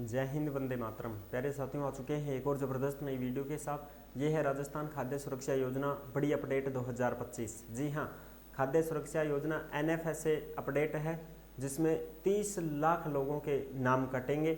जय हिंद, वंदे मातरम। प्यारे साथियों, आ चुके हैं एक और ज़बरदस्त नई वीडियो के साथ। ये है राजस्थान खाद्य सुरक्षा योजना बड़ी अपडेट 2025। जी हाँ, खाद्य सुरक्षा योजना NFSA अपडेट है, जिसमें 30 लाख लोगों के नाम कटेंगे।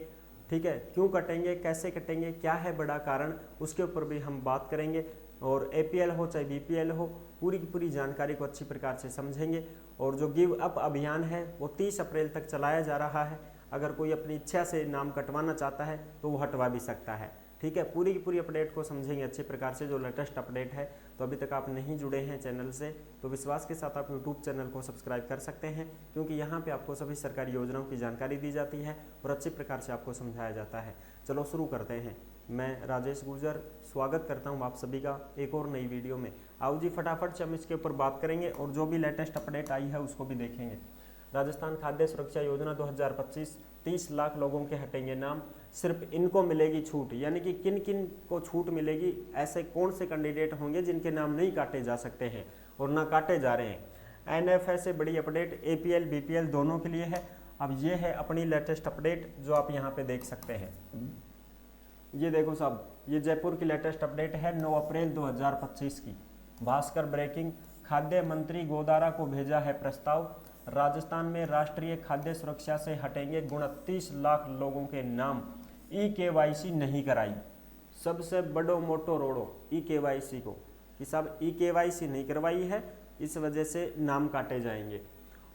ठीक है, क्यों कटेंगे, कैसे कटेंगे, क्या है बड़ा कारण, उसके ऊपर भी हम बात करेंगे। और APL हो चाहे BPL हो, पूरी की पूरी जानकारी को अच्छी प्रकार से समझेंगे। और जो गिव अप अभियान है वो 30 अप्रैल तक चलाया जा रहा है। अगर कोई अपनी इच्छा से नाम कटवाना चाहता है तो वो हटवा भी सकता है। ठीक है, पूरी की पूरी अपडेट को समझेंगे अच्छी प्रकार से, जो लेटेस्ट अपडेट है। तो अभी तक आप नहीं जुड़े हैं चैनल से तो विश्वास के साथ आप यूट्यूब चैनल को सब्सक्राइब कर सकते हैं, क्योंकि यहाँ पे आपको सभी सरकारी योजनाओं की जानकारी दी जाती है और अच्छी प्रकार से आपको समझाया जाता है। चलो शुरू करते हैं। मैं राजेश गुर्जर स्वागत करता हूँ आप सभी का एक और नई वीडियो में। आओ जी, फटाफट से हम इसके ऊपर बात करेंगे और जो भी लेटेस्ट अपडेट आई है उसको भी देखेंगे। राजस्थान खाद्य सुरक्षा योजना 2025, 30 लाख लोगों के हटेंगे नाम। सिर्फ इनको मिलेगी छूट, यानी कि किन किन को छूट मिलेगी, ऐसे कौन से कैंडिडेट होंगे जिनके नाम नहीं काटे जा सकते हैं और ना काटे जा रहे हैं। NFSA बड़ी अपडेट APL BPL दोनों के लिए है। अब ये है अपनी लेटेस्ट अपडेट जो आप यहाँ पे देख सकते हैं। ये देखो साहब, ये जयपुर की लेटेस्ट अपडेट है 9 अप्रैल 2025 की। भास्कर ब्रेकिंग, खाद्य मंत्री गोदारा को भेजा है प्रस्ताव। राजस्थान में राष्ट्रीय खाद्य सुरक्षा से हटेंगे 29 लाख लोगों के नाम। EKYC नहीं कराई, सबसे बड़ो मोटो रोड़ो EKYC को, कि साहब EKYC नहीं करवाई है, इस वजह से नाम काटे जाएंगे।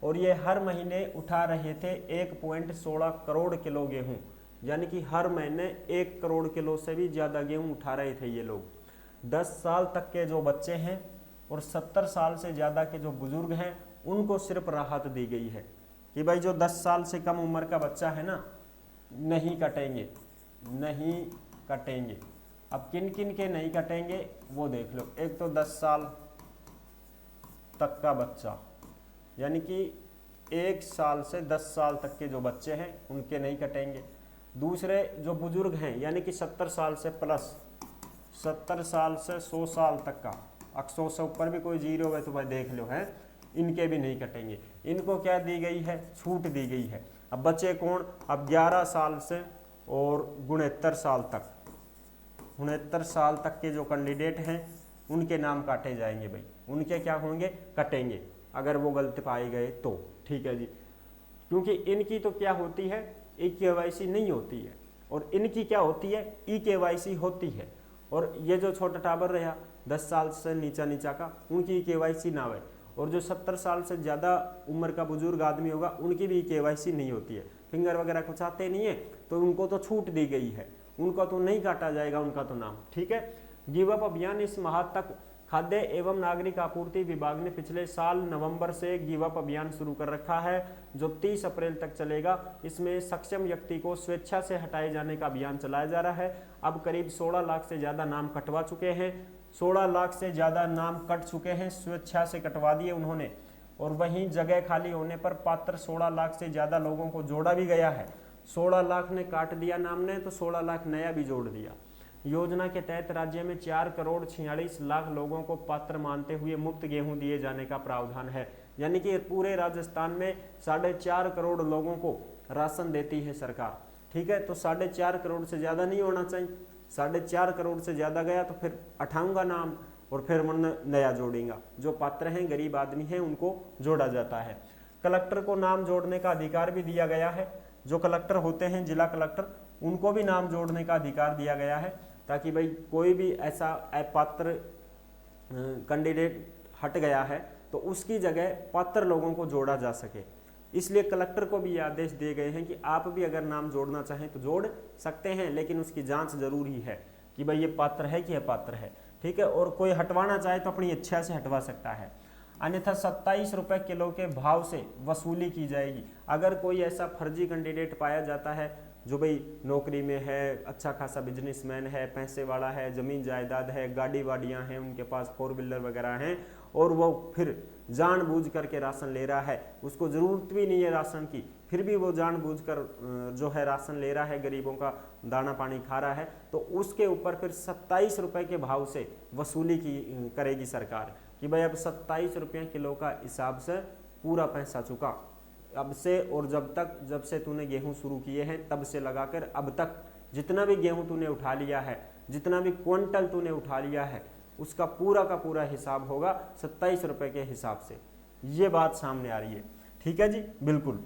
और ये हर महीने उठा रहे थे 1.16 करोड़ किलो गेहूं, यानी कि हर महीने 1 करोड़ किलो से भी ज़्यादा गेहूं उठा रहे थे ये लोग। 10 साल तक के जो बच्चे हैं और 70 साल से ज़्यादा के जो बुजुर्ग हैं उनको सिर्फ राहत दी गई है कि भाई जो 10 साल से कम उम्र का बच्चा है ना, नहीं कटेंगे, नहीं कटेंगे। अब किन किन के नहीं कटेंगे वो देख लो। एक तो 10 साल तक का बच्चा, यानी कि 1 साल से 10 साल तक के जो बच्चे हैं उनके नहीं कटेंगे। दूसरे जो बुजुर्ग हैं, यानी कि 70 साल से प्लस, 70 साल से 100 साल तक का, 100 से ऊपर भी कोई जीरो है तो भाई देख लो है, इनके भी नहीं कटेंगे। इनको क्या दी गई है, छूट दी गई है। अब बच्चे कौन, अब 11 साल से और 69 साल तक, 69 साल तक के जो कैंडिडेट हैं उनके नाम काटे जाएंगे भाई। उनके क्या होंगे, कटेंगे, अगर वो गलत पाए गए तो। ठीक है जी, क्योंकि इनकी तो क्या होती है, EKYC नहीं होती है, और इनकी क्या होती है, EKYC होती है। और ये जो छोटा टाबर रहा 10 साल से नीचा का, उनकी EKYC ना है। और जो 70 साल से ज़्यादा उम्र का बुजुर्ग आदमी होगा उनकी भी EKYC नहीं होती है, फिंगर वगैरह कुछ आते नहीं है, तो उनको तो छूट दी गई है, उनका तो नहीं काटा जाएगा उनका तो नाम। ठीक है, गिव अप अभियान इस माह तक खाद्य एवं नागरिक आपूर्ति विभाग ने पिछले साल नवंबर से गिव अप अभियान शुरू कर रखा है, जो 30 अप्रैल तक चलेगा। इसमें सक्षम व्यक्ति को स्वेच्छा से हटाए जाने का अभियान चलाया जा रहा है। अब करीब 16 लाख से ज़्यादा नाम कटवा चुके हैं, 16 लाख से ज़्यादा नाम कट चुके हैं, स्वेच्छा से कटवा दिए उन्होंने। और वहीं जगह खाली होने पर पात्र 16 लाख से ज़्यादा लोगों को जोड़ा भी गया है। 16 लाख ने काट दिया नाम ने, तो 16 लाख नया भी जोड़ दिया। योजना के तहत राज्य में 4 करोड़ 46 लाख लोगों को पात्र मानते हुए मुफ्त गेहूं दिए जाने का प्रावधान है। यानी कि पूरे राजस्थान में 4.5 करोड़ लोगों को राशन देती है सरकार। ठीक है, तो 4.5 करोड़ से ज़्यादा नहीं होना चाहिए। 4.5 करोड़ से ज़्यादा गया तो फिर हटाऊंगा नाम और फिर मन नया जोड़ेगा। जो पात्र हैं, गरीब आदमी हैं, उनको जोड़ा जाता है। कलेक्टर को नाम जोड़ने का अधिकार भी दिया गया है। जो कलेक्टर होते हैं, जिला कलेक्टर, उनको भी नाम जोड़ने का अधिकार दिया गया है, ताकि भाई कोई भी ऐसा अपात्र कैंडिडेट हट गया है तो उसकी जगह पात्र लोगों को जोड़ा जा सके। इसलिए कलेक्टर को भी ये आदेश दिए गए हैं कि आप भी अगर नाम जोड़ना चाहें तो जोड़ सकते हैं, लेकिन उसकी जांच जरूरी है कि भाई ये पात्र है कि अपात्र है। ठीक है, और कोई हटवाना चाहे तो अपनी इच्छा से हटवा सकता है, अन्यथा 27 रुपये किलो के भाव से वसूली की जाएगी। अगर कोई ऐसा फर्जी कैंडिडेट पाया जाता है जो भाई नौकरी में है, अच्छा खासा बिजनेसमैन है, पैसे वाला है, ज़मीन जायदाद है, गाड़ी वाड़ियाँ हैं, उनके पास 4 व्हीलर वगैरह हैं, और वो फिर जानबूझ करके राशन ले रहा है, उसको ज़रूरत भी नहीं है राशन की, फिर भी वो जानबूझकर जो है राशन ले रहा है, गरीबों का दाना पानी खा रहा है, तो उसके ऊपर फिर 27 रुपये के भाव से वसूली की करेगी सरकार कि भाई अब 27 रुपये किलो का हिसाब से पूरा पैसा चुका। अब से और जब से तूने गेहूं शुरू किए हैं तब से लगाकर अब तक जितना भी गेहूं तूने उठा लिया है, जितना भी क्विंटल तूने उठा लिया है, उसका पूरा का पूरा हिसाब होगा 27 रुपए के हिसाब से। ये बात सामने आ रही है, ठीक है जी, बिल्कुल।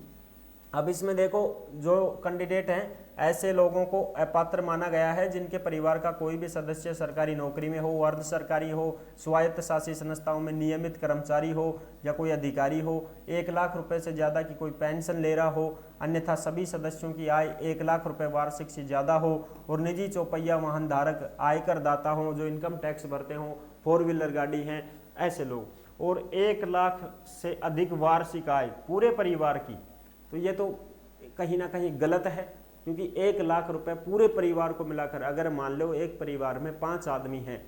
अब इसमें देखो जो कैंडिडेट हैं ऐसे लोगों को अपात्र माना गया है जिनके परिवार का कोई भी सदस्य सरकारी नौकरी में हो, अर्ध सरकारी हो, स्वायत्त शासी संस्थाओं में नियमित कर्मचारी हो या कोई अधिकारी हो, 1 लाख रुपए से ज़्यादा की कोई पेंशन ले रहा हो, अन्यथा सभी सदस्यों की आय 1 लाख रुपए वार्षिक से ज़्यादा हो, और निजी चौपहिया वाहन धारक आयकर दाता हो जो इनकम टैक्स भरते हों, 4 व्हीलर गाड़ी हैं ऐसे लोग, और 1 लाख से अधिक वार्षिक आय पूरे परिवार की, तो ये तो कहीं ना कहीं गलत है, क्योंकि 1 लाख रुपए पूरे परिवार को मिलाकर, अगर मान लो एक परिवार में 5 आदमी हैं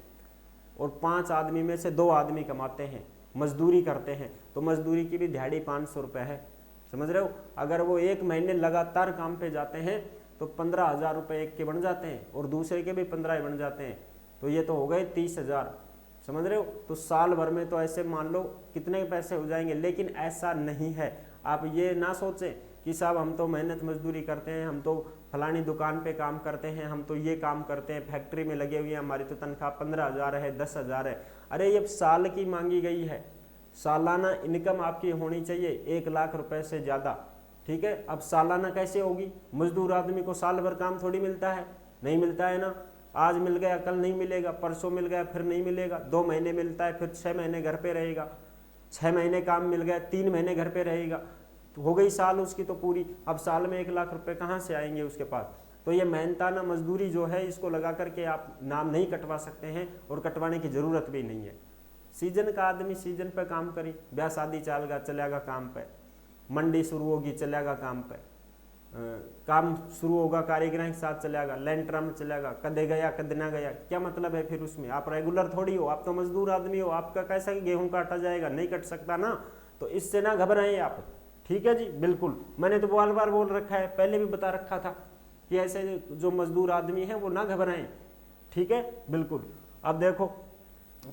और 5 आदमी में से 2 आदमी कमाते हैं, मजदूरी करते हैं, तो मजदूरी की भी दिहाड़ी 500 रुपये है, समझ रहे हो। अगर वो 1 महीने लगातार काम पे जाते हैं तो 15,000 रुपये एक के बन जाते हैं और दूसरे के भी 15 बन जाते हैं, तो ये तो हो गए 30,000, समझ रहे हो। तो साल भर में तो ऐसे मान लो कितने पैसे हो जाएंगे, लेकिन ऐसा नहीं है। आप ये ना सोचें कि साहब हम तो मेहनत मजदूरी करते हैं, हम तो फलानी दुकान पे काम करते हैं, हम तो ये काम करते हैं, फैक्ट्री में लगे हुए हैं, हमारी तो तनख्वाह 15,000 है, 10,000 है। अरे ये साल की मांगी गई है, सालाना इनकम आपकी होनी चाहिए 1 लाख रुपए से ज़्यादा, ठीक है। अब सालाना कैसे होगी, मजदूर आदमी को साल भर काम थोड़ी मिलता है, नहीं मिलता है ना। आज मिल गया कल नहीं मिलेगा, परसों मिल गया फिर नहीं मिलेगा, 2 महीने मिलता है फिर 6 महीने घर पे रहेगा, 6 महीने काम मिल गया 3 महीने घर पे रहेगा, तो हो गई साल उसकी तो पूरी। अब साल में 1 लाख रुपए कहाँ से आएंगे उसके पास। तो ये मेहनताना मजदूरी जो है इसको लगा करके आप नाम नहीं कटवा सकते हैं, और कटवाने की ज़रूरत भी नहीं है। सीजन का आदमी सीजन पे काम करे, ब्याह शादी चलेगा काम पे, मंडी शुरू होगी चलेगा काम पे, काम शुरू होगा कारीगर के साथ चलेगा, लेंटरा में चलेगा, कदे गया कदे ना गया, क्या मतलब है फिर उसमें। आप रेगुलर थोड़ी हो, आप तो मजदूर आदमी हो, आपका कैसा गेहूं काटा जाएगा, नहीं कट सकता ना। तो इससे ना घबराएं आप, ठीक है जी, बिल्कुल। मैंने तो बार बार बोल रखा है, पहले भी बता रखा था कि ऐसे जो मजदूर आदमी है वो ना घबराएं, ठीक है, बिल्कुल। अब देखो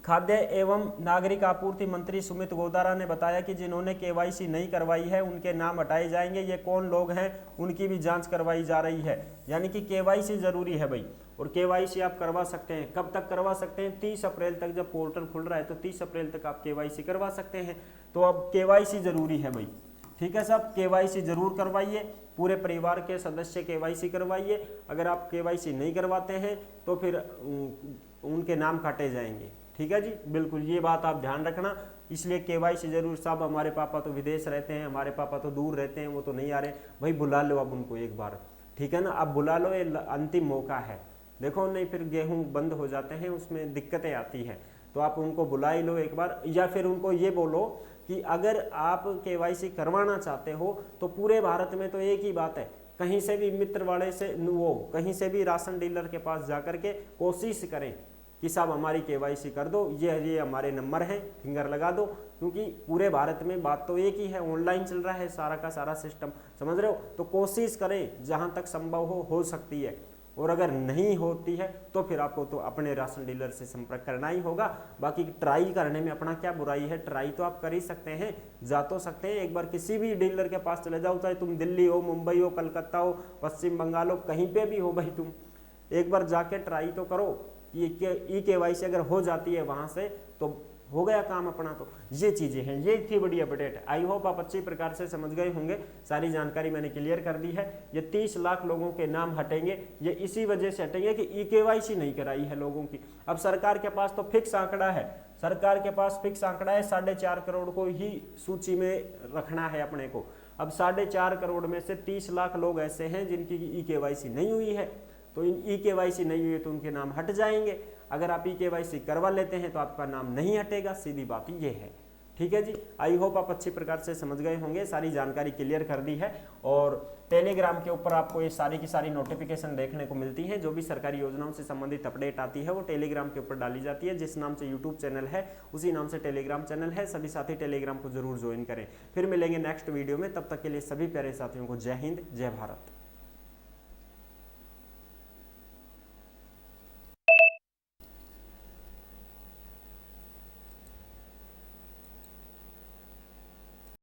खाद्य एवं नागरिक आपूर्ति मंत्री सुमित गोदारा ने बताया कि जिन्होंने केवाईसी नहीं करवाई है उनके नाम हटाए जाएंगे। ये कौन लोग हैं उनकी भी जांच करवाई जा रही है, यानी कि केवाईसी जरूरी है भाई। और केवाईसी आप करवा सकते हैं, कब तक करवा सकते हैं, 30 अप्रैल तक जब पोर्टल खुल रहा है तो 30 अप्रैल तक आप केवाईसी करवा सकते हैं। तो अब केवाईसी जरूरी है भाई, ठीक है साहब, केवाईसी जरूर करवाइए, पूरे परिवार के सदस्य केवाईसी करवाइए। अगर आप केवाईसी नहीं करवाते हैं तो फिर उनके नाम काटे जाएंगे, ठीक है जी, बिल्कुल। ये बात आप ध्यान रखना, इसलिए केवाईसी जरूर। साहब हमारे पापा तो विदेश रहते हैं, हमारे पापा तो दूर रहते हैं, वो तो नहीं आ रहे, भाई बुला लो अब उनको एक बार, ठीक है ना, अब बुला लो, ये अंतिम मौका है। देखो नहीं फिर गेहूं बंद हो जाते हैं, उसमें दिक्कतें आती हैं, तो आप उनको बुला ही लो एक बार। या फिर उनको ये बोलो कि अगर आप केवाईसी करवाना चाहते हो तो पूरे भारत में तो एक ही बात है, कहीं से भी मित्र वाले से वो कहीं से भी राशन डीलर के पास जाकर के कोशिश करें कि साहब हमारी केवाईसी कर दो, ये हमारे नंबर हैं, फिंगर लगा दो, क्योंकि पूरे भारत में बात तो एक ही है, ऑनलाइन चल रहा है सारा का सारा सिस्टम, समझ रहे हो। तो कोशिश करें जहां तक संभव हो सकती है, और अगर नहीं होती है तो फिर आपको तो अपने राशन डीलर से संपर्क करना ही होगा। बाकी ट्राई करने में अपना क्या बुराई है, ट्राई तो आप कर ही सकते हैं, जा तो सकते हैं। एक बार किसी भी डीलर के पास चले जाओ, चाहे तुम दिल्ली हो, मुंबई हो, कलकत्ता हो, पश्चिम बंगाल हो, कहीं पे भी हो भाई, तुम एक बार जाके ट्राई तो करो। ई केवाईसी अगर हो जाती है वहां से तो हो गया काम अपना। तो ये चीजें हैं, ये थी बड़ी अपडेट। आई होप आप अच्छी प्रकार से समझ गए होंगे, सारी जानकारी मैंने क्लियर कर दी है। ये 30 लाख लोगों के नाम हटेंगे, ये इसी वजह से हटेंगे कि ई केवाईसी नहीं कराई है लोगों की। अब सरकार के पास तो फिक्स आंकड़ा है, सरकार के पास फिक्स आंकड़ा है, 4.5 करोड़ को ही सूची में रखना है अपने को। अब 4.5 करोड़ में से 30 लाख लोग ऐसे हैं जिनकी ई केवाईसी नहीं हुई है, तो ई केवाईसी नहीं हुई है तो उनके नाम हट जाएंगे। अगर आप ई केवाईसी करवा लेते हैं तो आपका नाम नहीं हटेगा, सीधी बात ये है, ठीक है जी। आई होप आप अच्छी प्रकार से समझ गए होंगे, सारी जानकारी क्लियर कर दी है। और टेलीग्राम के ऊपर आपको ये सारी की सारी नोटिफिकेशन देखने को मिलती है, जो भी सरकारी योजनाओं से संबंधित अपडेट आती है वो टेलीग्राम के ऊपर डाली जाती है। जिस नाम से यूट्यूब चैनल है उसी नाम से टेलीग्राम चैनल है, सभी साथी टेलीग्राम को जरूर ज्वाइन करें। फिर मिलेंगे नेक्स्ट वीडियो में, तब तक के लिए सभी प्यारे साथियों को जय हिंद, जय भारत।